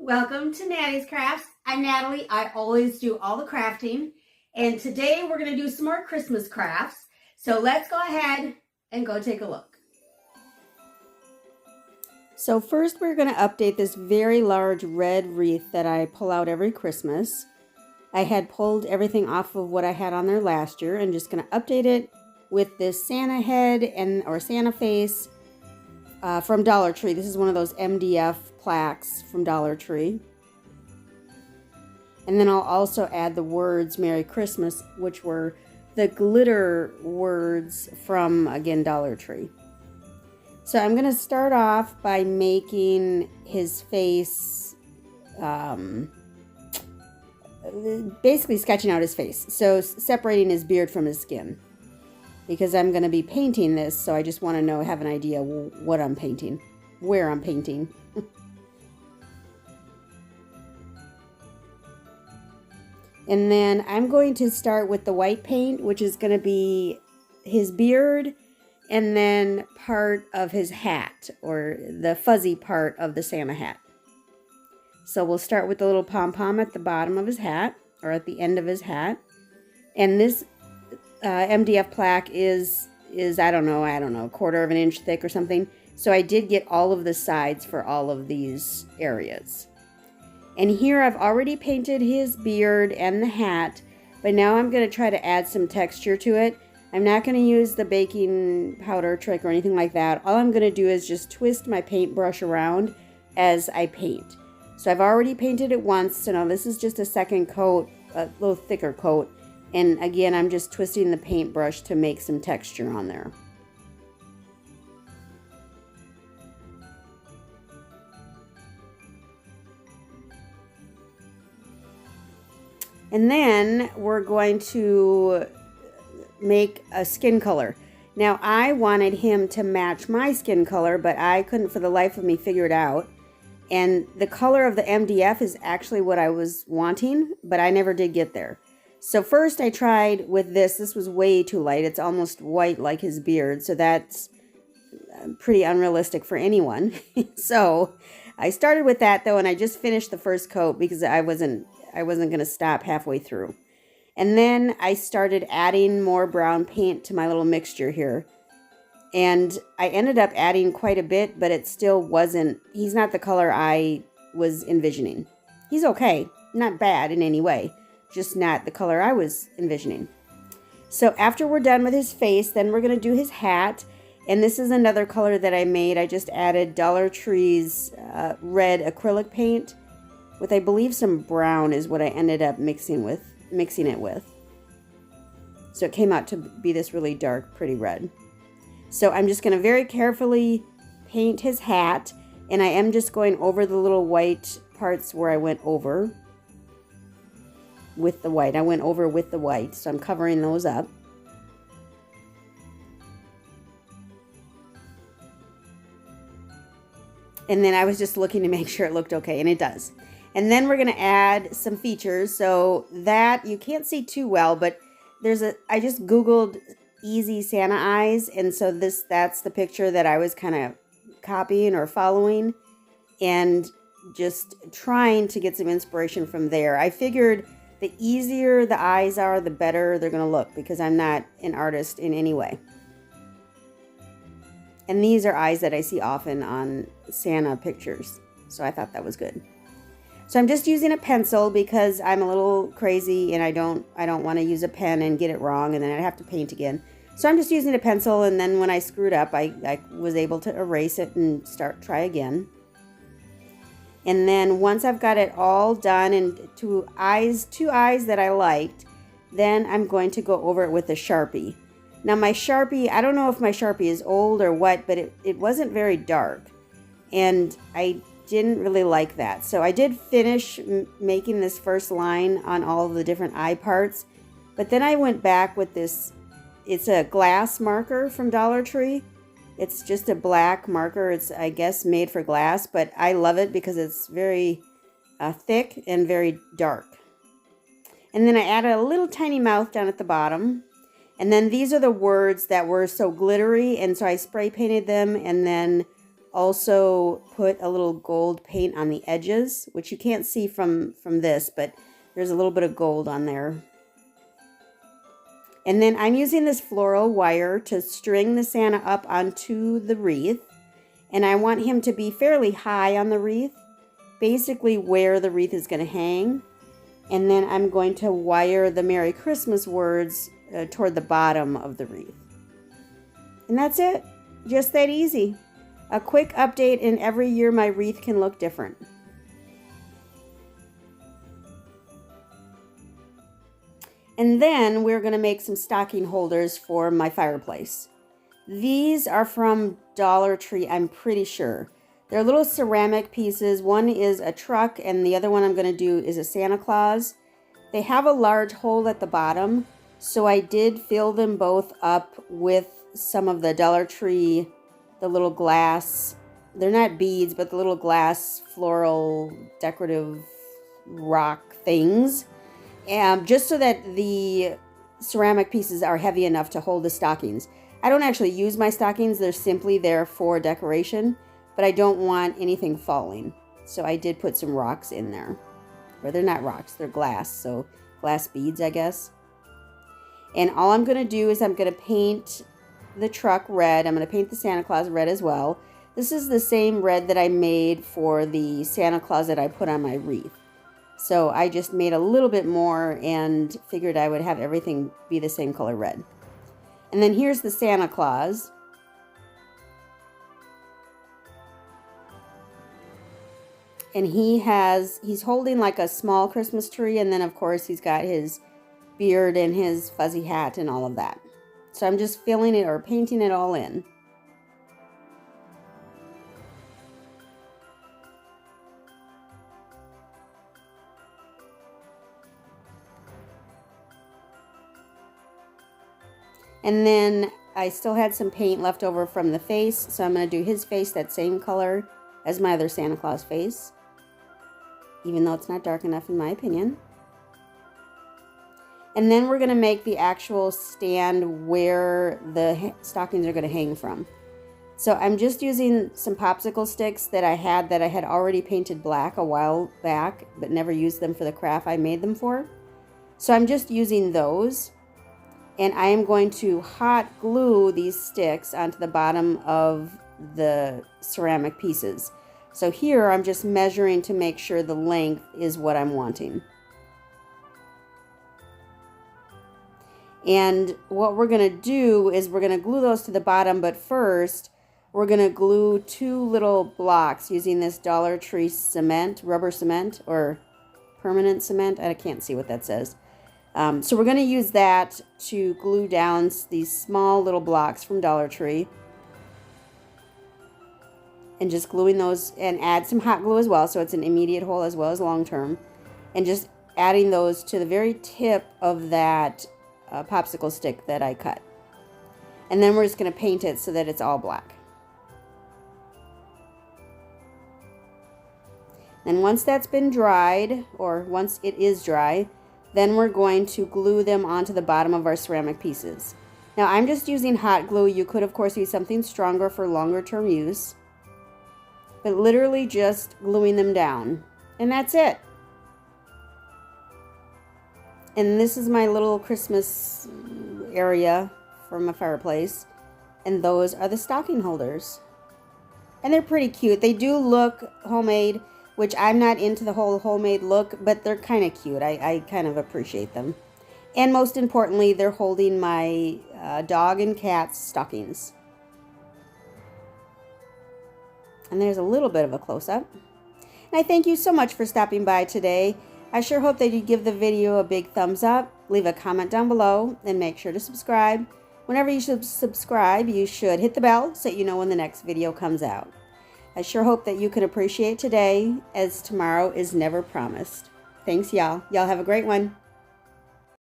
Welcome to Nattys Crafts. I'm Natalie. I always do all the crafting. And today we're going to do some more Christmas crafts. So let's go ahead and go take a look. So first we're going to update this very large red wreath that I pull out every Christmas. I had pulled everything off of what I had on there last year and just going to update it with this Santa head or Santa face from Dollar Tree. This is one of those MDF plaques from Dollar Tree. And then I'll also add the words Merry Christmas, which were the glitter words from, again, Dollar Tree. So I'm going to start off by making his face, basically sketching out his face. So separating his beard from his skin. Because I'm going to be painting this, so I just want to have an idea what I'm painting, where I'm painting. And then I'm going to start with the white paint, which is going to be his beard and then part of his hat, or the fuzzy part of the Santa hat. So we'll start with the little pom-pom at the bottom of his hat, or at the end of his hat. And this MDF plaque is I don't know, a quarter of an inch thick or something. So I did get all of the sides for all of these areas. And here I've already painted his beard and the hat, but now I'm going to try to add some texture to it. I'm not going to use the baking powder trick or anything like that. All I'm going to do is just twist my paintbrush around as I paint. So I've already painted it once, so now this is just a second coat, a little thicker coat. And again, I'm just twisting the paintbrush to make some texture on there. And then we're going to make a skin color. Now, I wanted him to match my skin color, but I couldn't for the life of me figure it out. And the color of the MDF is actually what I was wanting, but I never did get there. So first I tried with this. This was way too light. It's almost white like his beard, so that's pretty unrealistic for anyone. So I started with that though, and I just finished the first coat because I wasn't going to stop halfway through. And then I started adding more brown paint to my little mixture here. And I ended up adding quite a bit, but it still wasn't, he's not the color I was envisioning. He's okay, not bad in any way, just not the color I was envisioning. So after we're done with his face, then we're going to do his hat. And this is another color that I made. I just added Dollar Tree's red acrylic paint with, I believe, some brown is what I ended up mixing it with. So it came out to be this really dark, pretty red. So I'm just going to very carefully paint his hat, and I am just going over the little white parts where I went over with the white. I went over with the white, so I'm covering those up. And then I was just looking to make sure it looked okay, and it does. And then we're going to add some features. So that you can't see too well, but I just Googled easy Santa eyes, and so that's the picture that I was kind of copying or following and just trying to get some inspiration from there. I figured the easier the eyes are, the better they're going to look, because I'm not an artist in any way. And these are eyes that I see often on Santa pictures, so I thought that was good. So I'm just using a pencil because I'm a little crazy and I don't want to use a pen and get it wrong and then I'd have to paint again. So I'm just using a pencil, and then when I screwed up, I was able to erase it and try again. And then once I've got it all done and two eyes that I liked, then I'm going to go over it with a Sharpie. Now my Sharpie, I don't know if my Sharpie is old or what, but it wasn't very dark. And I didn't really like that. So I did finish making this first line on all of the different eye parts. But then I went back with this, it's a glass marker from Dollar Tree. It's just a black marker. It's, I guess, made for glass, but I love it because it's very thick and very dark. And then I added a little tiny mouth down at the bottom. And then these are the words that were so glittery, and so I spray painted them and then also put a little gold paint on the edges, which you can't see from this, but there's a little bit of gold on there. And then I'm using this floral wire to string the Santa up onto the wreath. And I want him to be fairly high on the wreath, basically where the wreath is going to hang. And then I'm going to wire the Merry Christmas words toward the bottom of the wreath. And that's it. Just that easy. A quick update, and every year my wreath can look different. And then we're going to make some stocking holders for my fireplace. These are from Dollar Tree, I'm pretty sure. They're little ceramic pieces. One is a truck, and the other one I'm going to do is a Santa Claus. They have a large hole at the bottom, so I did fill them both up with some of the Dollar Tree, the little glass, they're not beads, but the little glass floral decorative rock things. And just so that the ceramic pieces are heavy enough to hold the stockings. I don't actually use my stockings, they're simply there for decoration, but I don't want anything falling. So I did put some rocks in there. Or they're not rocks, they're glass, so glass beads, I guess. And all I'm going to do is I'm going to paint the truck red. I'm going to paint the Santa Claus red as well. This is the same red that I made for the Santa Claus that I put on my wreath. So I just made a little bit more and figured I would have everything be the same color red. And then here's the Santa Claus. And he's holding like a small Christmas tree, and then of course he's got his beard and his fuzzy hat and all of that. So I'm just filling it or painting it all in. And then I still had some paint left over from the face, so I'm going to do his face that same color as my other Santa Claus face, even though it's not dark enough in my opinion. And then we're going to make the actual stand where the stockings are going to hang from. So I'm just using some popsicle sticks that I had already painted black a while back, but never used them for the craft I made them for. So I'm just using those. And I am going to hot glue these sticks onto the bottom of the ceramic pieces. So here I'm just measuring to make sure the length is what I'm wanting. And what we're going to do is we're going to glue those to the bottom, but first we're going to glue 2 little blocks using this Dollar Tree cement, rubber cement, or permanent cement. I can't see what that says. So we're going to use that to glue down these small little blocks from Dollar Tree. And just gluing those, and add some hot glue as well, so it's an immediate hole as well as long term. And just adding those to the very tip of that popsicle stick that I cut. And then we're just going to paint it so that it's all black. And once that's been dried, or once it is dry, then we're going to glue them onto the bottom of our ceramic pieces. Now I'm just using hot glue. You could of course use something stronger for longer term use. But literally just gluing them down. And that's it. And this is my little Christmas area for my fireplace. And those are the stocking holders. And they're pretty cute. They do look homemade, which I'm not into the whole homemade look, but they're kind of cute. I kind of appreciate them. And most importantly, they're holding my dog and cat's stockings. And there's a little bit of a close-up. And I thank you so much for stopping by today. I sure hope that you give the video a big thumbs up, leave a comment down below, and make sure to subscribe. Whenever you should subscribe, you should hit the bell so you know when the next video comes out. I sure hope that you can appreciate today, as tomorrow is never promised. Thanks, y'all. Y'all have a great one.